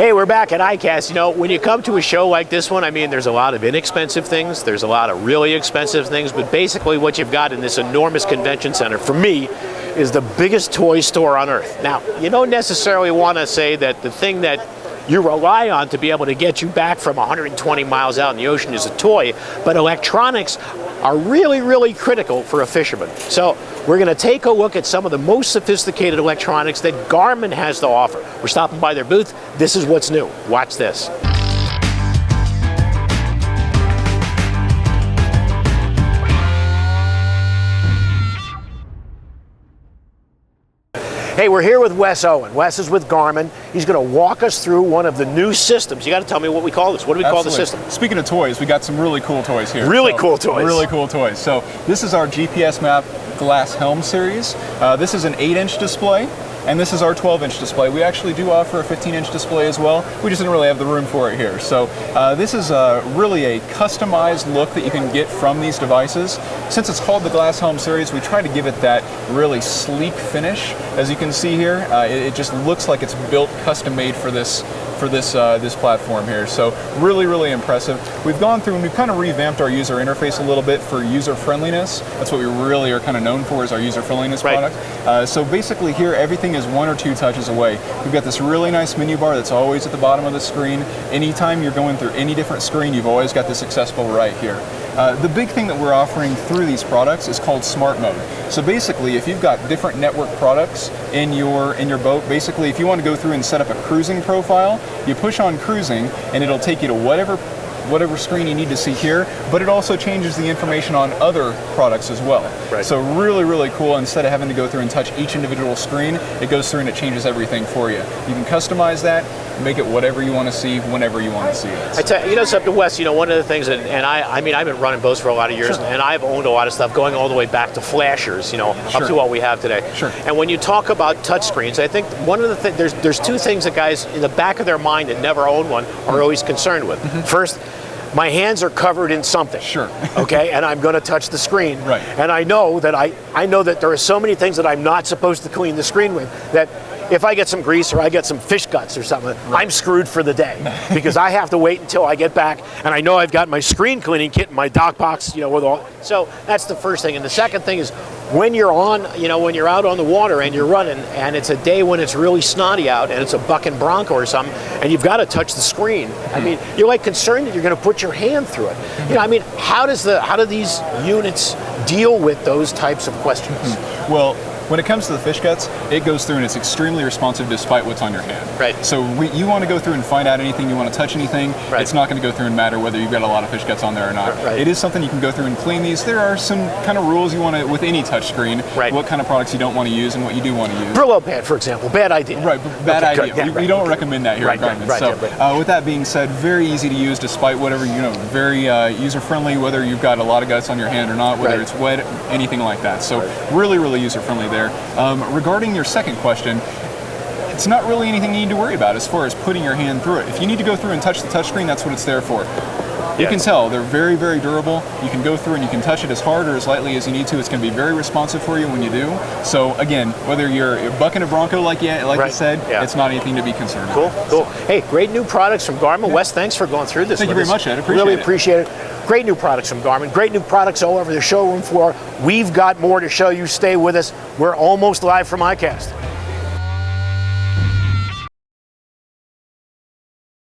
Hey, we're back at ICAST. You know, when you come to a show like this one, I mean, there's a lot of inexpensive things, there's a lot of really expensive things, but basically what you've got in this enormous convention center, for me, is the biggest toy store on earth. Now, you don't necessarily want to say that the thing that you rely on to be able to get you back from 120 miles out in the ocean is a toy, but electronics are really, really critical for a fisherman. So we're going to take a look at some of the most sophisticated electronics that Garmin has to offer. We're stopping by their booth. This is what's new. Watch this. Hey, we're here with Wes Owen. Wes is with Garmin. He's going to walk us through one of the new systems. You got to tell me what we call this. What do we call the system? Speaking of toys, we got some really cool toys here. Really cool toys. Really cool toys. So this is our GPSMAP glass helm series. This is an 8-inch display, and this is our 12-inch display. We actually do offer a 15-inch display as well. We just didn't really have the room for it here. So this is really a customized look that you can get from these devices. Since it's called the glass helm series, we try to give it that really sleek finish. As you can see here, it just looks like it's built custom-made for this platform here. So really, really impressive. We've gone through and we've kind of revamped our user interface a little bit for user friendliness. That's what we really are kind of known for, is our user friendliness product. So basically here, everything is 1 or 2 touches away. We've got this really nice menu bar that's always at the bottom of the screen. Anytime you're going through any different screen, you've always got this accessible right here. The big thing that we're offering through these products is called Smart Mode. So basically, if you've got different network products in your boat, basically if you want to go through and set up a cruising profile, you push on cruising and it'll take you to whatever screen you need to see here, but it also changes the information on other products as well. Right. So really, really cool. Instead of having to go through and touch each individual screen, it goes through and it changes everything for you. You can customize that, make it whatever you want to see, whenever you want to see it. I tell you, know something, Wes, you know, one of the things, and I mean, I've been running boats for a lot of years, and I've owned a lot of stuff going all the way back to flashers, you know, up to what we have today. And when you talk about touchscreens, I think one of the things, there's 2 things that guys in the back of their mind that never own one are always concerned with. First, my hands are covered in something. Okay, and I'm going to touch the screen. And I know that I know that there are so many things that I'm not supposed to clean the screen with, that if I get some grease or I get some fish guts or something, I'm screwed for the day, because I have to wait until I get back, and I know I've got my screen cleaning kit in my dock box, you know, with all. So that's the first thing. And the second thing is, when you're on, you know, when you're out on the water and you're running, and it's a day when it's really snotty out and it's a bucking bronco or something, and you've got to touch the screen. I mean, you're like concerned that you're going to put your hand through it. You know, I mean, how do these units deal with those types of questions? Well, when it comes to the fish guts, it goes through and it's extremely responsive despite what's on your hand. So you want to go through and find out anything, you want to touch anything, it's not going to go through and matter whether you've got a lot of fish guts on there or not. It is something you can go through and clean these. There are some kind of rules you want to, with any touch screen, what kind of products you don't want to use and what you do want to use. Brillo pad, for example, bad idea. Bad idea. We don't recommend that here at Garmin. So with that being said, very easy to use despite whatever, you know, very user-friendly, whether you've got a lot of guts on your hand or not, whether it's wet, anything like that. So really, really user-friendly there. Regarding your second question, it's not really anything you need to worry about as far as putting your hand through it. If you need to go through and touch the touchscreen, that's what it's there for. You can tell they're very, very durable. You can go through and you can touch it as hard or as lightly as you need to. It's going to be very responsive for you when you do. So again, whether you're bucking a bronco like you said, it's not anything to be concerned about. Cool. Hey, great new products from Garmin. Wes, thanks for going through this. Thank you very much, Ed. Really appreciate it. Great new products from Garmin. Great new products all over the showroom floor. We've got more to show you. Stay with us. We're almost live from ICAST.